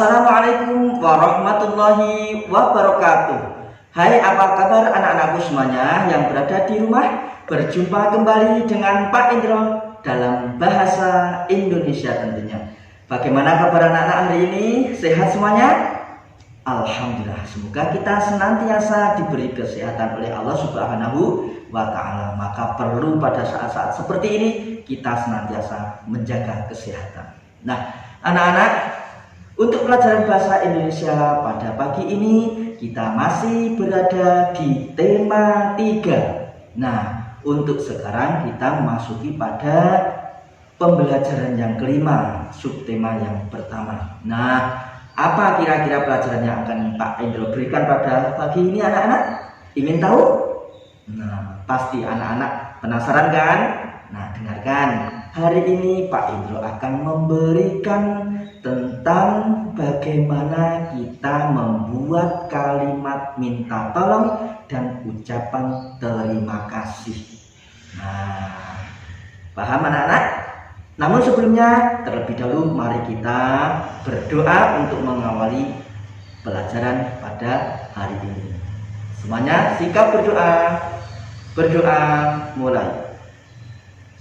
Assalamualaikum warahmatullahi wabarakatuh. Hai, apa kabar anak-anakku semuanya yang berada di rumah? Berjumpa kembali dengan Pak Indro dalam bahasa Indonesia tentunya. Bagaimana kabar anak-anak hari ini? Sehat semuanya? Alhamdulillah, semoga kita senantiasa diberi kesehatan oleh Allah Subhanahu wa Ta'ala. Maka perlu pada saat-saat seperti ini kita senantiasa menjaga kesehatan. Nah, anak-anak, untuk pelajaran bahasa Indonesia pada pagi ini kita masih berada di tema 3. Nah, untuk sekarang kita memasuki pada pembelajaran yang kelima, subtema yang pertama. Nah, apa kira-kira pelajaran yang akan Pak Indro berikan pada pagi ini anak-anak? Ingin tahu? Nah, pasti anak-anak penasaran kan? Nah, dengarkan. Hari ini Pak Indro akan memberikan tentang bagaimana kita membuat kalimat minta tolong dan ucapan terima kasih. Nah, paham anak-anak? Namun sebelumnya, terlebih dahulu mari kita berdoa untuk mengawali pelajaran pada hari ini. Semuanya sikap berdoa. Berdoa mulai.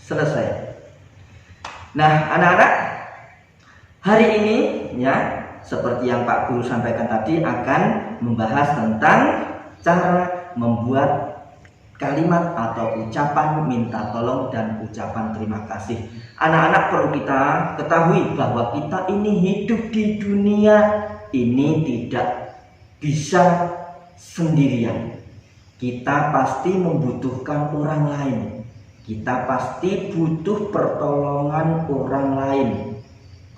Selesai. Nah, anak-anak, hari ini ya, seperti yang Pak Guru sampaikan tadi, akan membahas tentang cara membuat kalimat atau ucapan minta tolong dan ucapan terima kasih. Anak-anak, perlu kita ketahui bahwa kita ini hidup di dunia ini tidak bisa sendirian. Kita pasti membutuhkan orang lain. Kita pasti butuh pertolongan orang lain.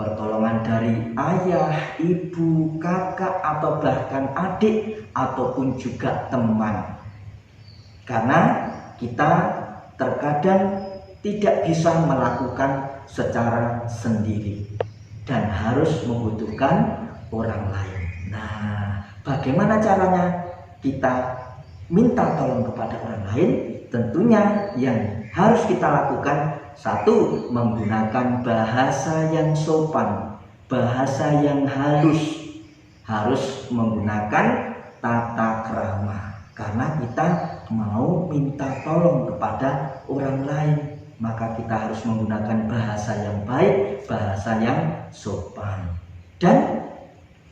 Pertolongan dari ayah, ibu, kakak, atau bahkan adik, ataupun juga teman. Karena kita terkadang tidak bisa melakukan secara sendiri dan harus membutuhkan orang lain. Nah, bagaimana caranya kita minta tolong kepada orang lain? Tentunya yang harus kita lakukan, satu, menggunakan bahasa yang sopan, bahasa yang halus. Harus menggunakan tata krama, karena kita mau minta tolong kepada orang lain, maka kita harus menggunakan bahasa yang baik, bahasa yang sopan. Dan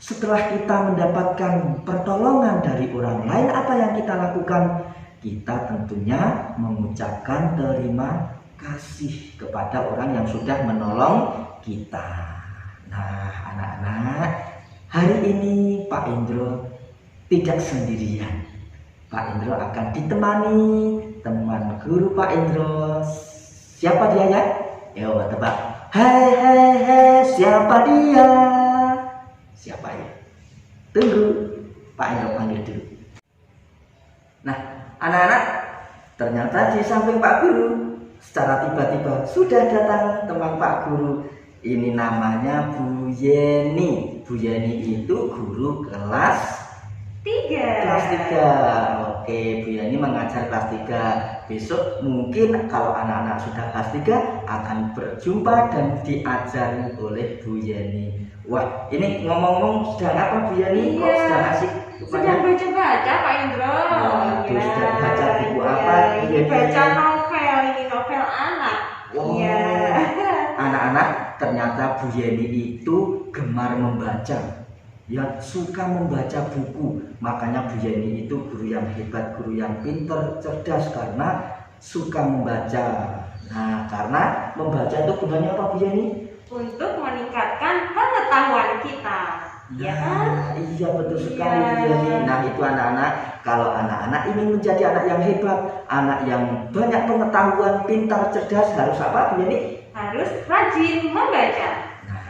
setelah kita mendapatkan pertolongan dari orang lain, apa yang kita lakukan? Kita tentunya mengucapkan terima kasih kepada orang yang sudah menolong kita. Nah, anak-anak, hari ini Pak Indro tidak sendirian. Pak Indro akan ditemani teman guru Pak Indro. Siapa dia ya? Yo, tebak. Hei, siapa dia? Siapa ya? Tunggu, Pak Indro panggil dulu. Nah, anak-anak, ternyata di samping Pak Guru, secara tiba-tiba sudah datang teman Pak Guru. Ini namanya Bu Yeni. Bu Yeni itu guru kelas 3. Kelas 3. Oke, Bu Yeni mengajar kelas 3. Besok mungkin kalau anak-anak sudah kelas 3 akan berjumpa dan diajari oleh Bu Yeni. Wah, ini ngomong-ngomong sedang apa Bu Yeni? Kok sedang asik? Sedang baca-baca Pak Indro. Terus sedang baca buku apa? Ini baca novel, ini novel anak. Iya. Anak-anak, ternyata Bu Yeni itu gemar membaca. Ya, suka membaca buku. Makanya Bu Yeni itu guru yang hebat, guru yang pintar, cerdas karena suka membaca. Nah, karena membaca itu gunanya apa Bu Yeni? Untuk meningkatkan pengetahuan kita. Ya kan? Iya, betul sekali Bu Yeni. Nah, itu anak-anak, kalau anak-anak ingin menjadi anak yang hebat, anak yang banyak pengetahuan, pintar, cerdas, harus apa Bu Yeni? Harus rajin membaca. Nah,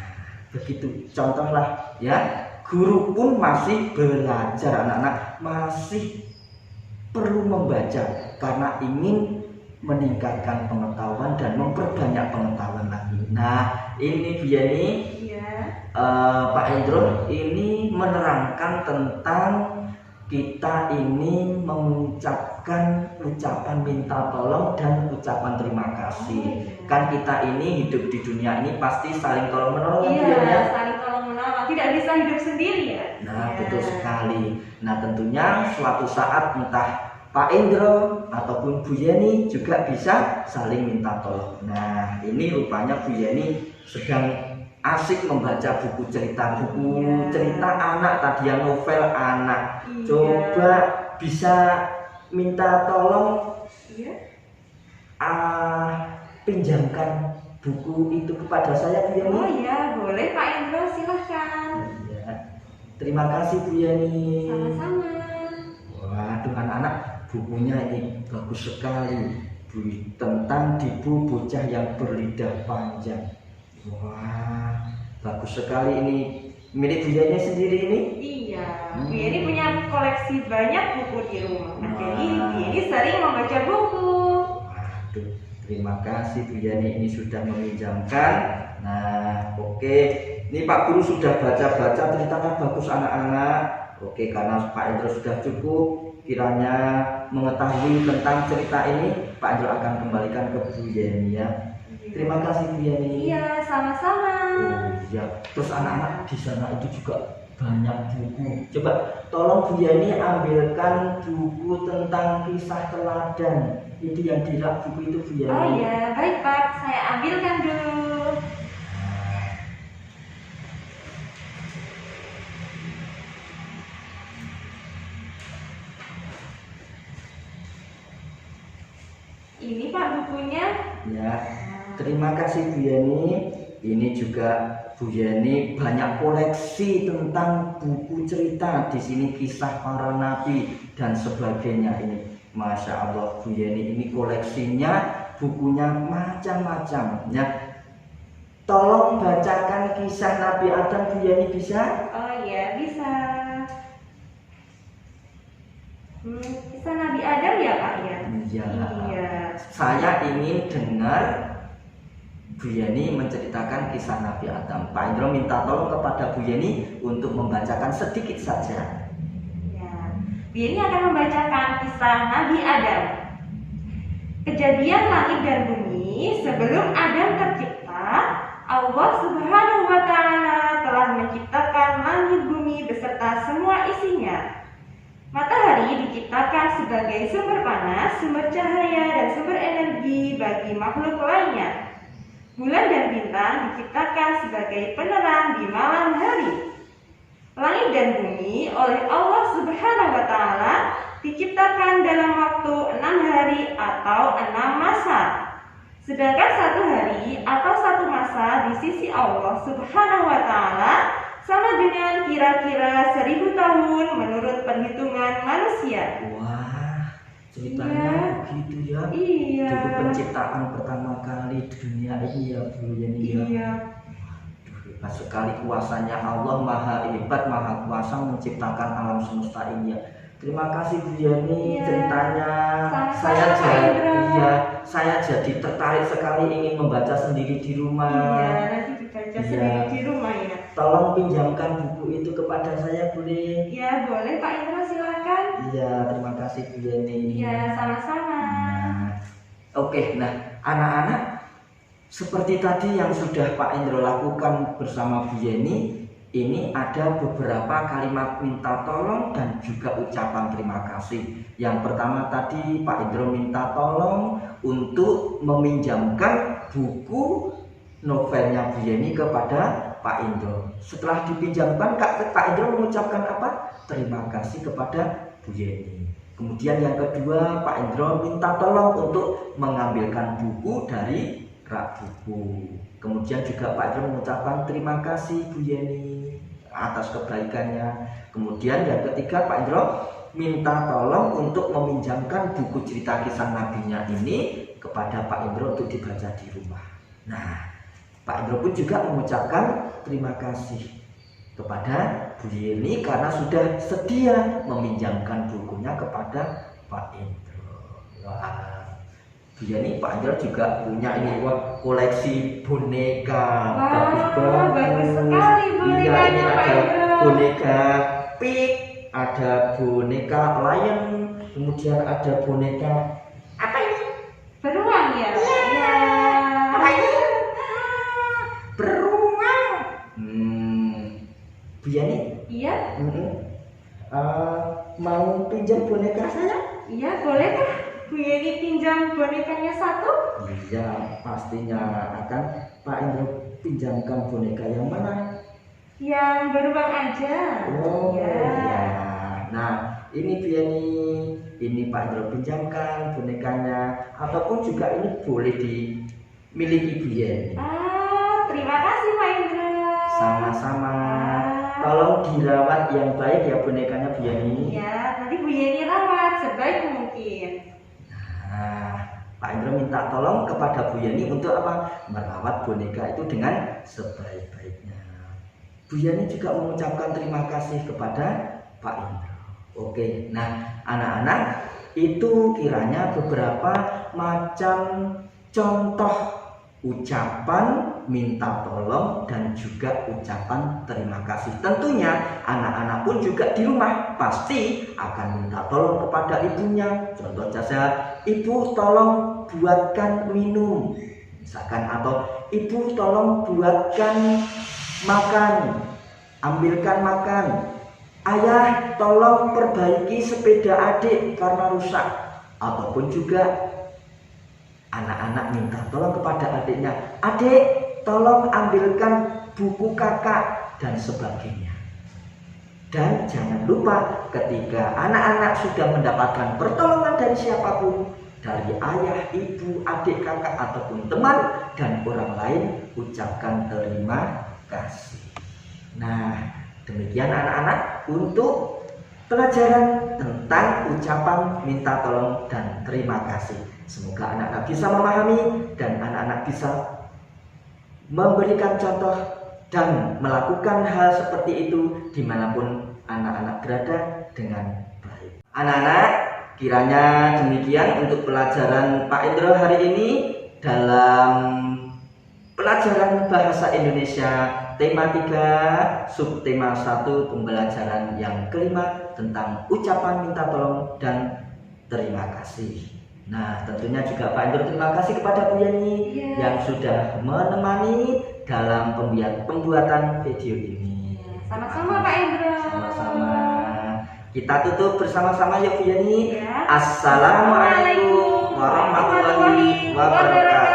begitu. Contohlah ya, guru pun masih belajar, anak-anak masih perlu membaca karena ingin meningkatkan pengetahuan dan memperbanyak pengetahuan lagi. Nah, ini Bu Yeni, Pak Indro ini menerangkan tentang kita ini mengucapkan ucapan minta tolong dan ucapan terima kasih. Kan kita ini hidup di dunia ini pasti saling tolong menolong. Iya, saling tolong menolong. lama-lama, tidak bisa hidup sendiri ya. Nah, Ya. betul sekali. Nah, tentunya suatu saat entah Pak Indro ataupun Bu Yeni juga bisa saling minta tolong. Nah, ini rupanya Bu Yeni sedang asik membaca buku cerita anak tadi, yang novel anak. Iya. Coba bisa minta tolong Iya. pinjamkan buku itu kepada saya, Bu Yeni. Oh iya, boleh Pak Indro, silahkan. Iya. Terima kasih, Bu Yeni. Sama-sama. Waduh, anak-anak, bukunya ini bagus sekali. Tentang Dibu bocah yang berlidah panjang. Wah, bagus sekali ini. Milik Bu Yeni sendiri ini? Iya, Bu Yeni punya koleksi banyak buku di rumah. Jadi Bu Yeni sering membaca buku. Waduh, terima kasih Bu Yeni, ini sudah meminjamkan. Nah, oke. Ini Pak Guru sudah baca-baca, ceritanya bagus anak-anak. Oke, karena Pak Indro sudah cukup kiranya mengetahui tentang cerita ini, Pak Indro akan kembalikan ke Bu Yeni ya. Terima kasih Bu Yeni. Iya, sama-sama. Oh iya. Terus anak-anak di sana itu juga banyak buku. Coba tolong Bu Yeni ambilkan buku tentang kisah teladan. Itu yang di rak buku itu Bu Yeni. Oh iya, baik Pak, saya ambilkan dulu. Ini Pak bukunya. Ya, terima kasih Bu Yeni. Ini juga Bu Yeni banyak koleksi tentang buku cerita. Di sini kisah para nabi dan sebagainya ini. Masya Allah, Bu Yeni ini koleksinya, bukunya macam-macam. Ya, tolong bacakan kisah Nabi Adam, Bu Yeni, bisa? Oh iya, bisa. Kisah Nabi Adam ya Pak ya? Iya. Iya. Saya ingin dengar Bu Yeni menceritakan kisah Nabi Adam. Pak Indro minta tolong kepada Bu Yeni untuk membacakan sedikit saja. Ya. Bu Yeni akan membacakan kisah Nabi Adam. Kejadian langit dan bumi sebelum Adam tercipta, Allah Subhanahu wa Ta'ala telah menciptakan langit bumi beserta semua isinya. Matahari diciptakan sebagai sumber panas, sumber cahaya, dan sumber energi bagi makhluk lainnya. Bulan dan bintang diciptakan sebagai penerang di malam hari. Langit dan bumi oleh Allah Subhanahu wa Ta'ala diciptakan dalam waktu 6 hari atau 6 masa. Sedangkan 1 hari atau 1 masa di sisi Allah Subhanahu wa Ta'ala sama dengan kira-kira 1000 tahun menurut perhitungan manusia. Wah, ceritanya begitu ya. Iya. Dulu penciptaan pertama kali di dunia ini ya Bu Yeni ya. Iya. Hebat sekali kuasanya Allah, maha hebat, maha kuasa menciptakan alam semesta ini ya. Terima kasih Bu Yeni, Iya. ceritanya Sama-sama, saya jadi tertarik sekali ingin membaca sendiri di rumah. Iya, nanti dibaca Iya. sendiri di rumah ya. Tolong pinjamkan buku itu kepada saya, boleh? Ya, boleh Pak Indra, silakan. Iya, terima kasih Bu Yeni. Iya, sama-sama. Oke, nah anak-anak, seperti tadi yang sudah Pak Indro lakukan bersama Bu Yeni, ini ada beberapa kalimat minta tolong dan juga ucapan terima kasih. Yang pertama tadi Pak Indro minta tolong untuk meminjamkan buku novelnya Bu Yeni kepada Pak Indro. Setelah dipinjamkan, Pak Indro mengucapkan apa? Terima kasih kepada Bu Yeni. Kemudian yang kedua, Pak Indro minta tolong untuk mengambilkan buku dari rak buku. Kemudian juga Pak Indro mengucapkan terima kasih Bu Yeni atas kebaikannya. Kemudian yang ketiga, Pak Indro minta tolong untuk meminjamkan buku cerita kisah nabinya ini kepada Pak Indro untuk dibaca di rumah. Nah, Pak Indro pun juga mengucapkan terima kasih kepada Bu Yeni karena sudah sedia meminjamkan bukunya kepada Pak Indro. Wah, Bu Yeni, Pak Indro juga punya ini koleksi boneka. Wah, bagus sekali Iya, ini bonekanya Pak ada Indro. boneka pig, ada boneka lion, kemudian ada boneka apa ini? Beruang ya? Iya. Apa ini? Beruang. Mau pinjam boneka saya? Iya, bolehkah Bu Yeni pinjam bonekanya satu? Iya, pastinya akan Pak Indro pinjamkan boneka yang mana? Yang beruang aja. Oh Ya. iya. Nah, ini Bu Yeni, ini Pak Indro pinjamkan bonekanya, ataupun juga ini boleh dimiliki Bu Yeni. Terima kasih Pak Indra. Sama-sama. Tolong dirawat yang baik ya bonekanya Bu Yeni. Ya, nanti Bu Yeni rawat sebaik mungkin. Nah, Pak Indro minta tolong kepada Bu Yeni untuk apa? Merawat boneka itu dengan sebaik-baiknya. Bu Yeni juga mengucapkan terima kasih kepada Pak Indro. Oke, nah anak-anak, itu kiranya beberapa macam contoh ucapan minta tolong dan juga ucapan terima kasih. Tentunya anak-anak pun juga di rumah pasti akan minta tolong kepada ibunya. Contoh saja, ibu tolong buatkan minum misalkan, atau ibu tolong buatkan makan, ambilkan makan. Ayah tolong perbaiki sepeda adik karena rusak. Ataupun juga anak-anak minta tolong kepada adiknya, adik tolong ambilkan buku kakak dan sebagainya. Dan jangan lupa ketika anak-anak sudah mendapatkan pertolongan dari siapapun, dari ayah, ibu, adik, kakak, ataupun teman dan orang lain, ucapkan terima kasih. Nah, demikian anak-anak untuk pelajaran tentang ucapan minta tolong dan terima kasih. Semoga anak-anak bisa memahami dan anak-anak bisa memberikan contoh dan melakukan hal seperti itu dimanapun anak-anak berada dengan baik. Anak-anak, kiranya demikian untuk pelajaran Pak Indro hari ini dalam pelajaran Bahasa Indonesia tema 3 subtema 1 pembelajaran yang kelima tentang ucapan minta tolong dan terima kasih. Nah, tentunya juga Pak Indro terima kasih kepada Bu Yeni yang sudah menemani dalam pembuatan video ini. Sama-sama Pak Indro. Sama-sama. Kita tutup bersama-sama ya Bu Yeni. Ya. Assalamualaikum warahmatullahi wabarakatuh.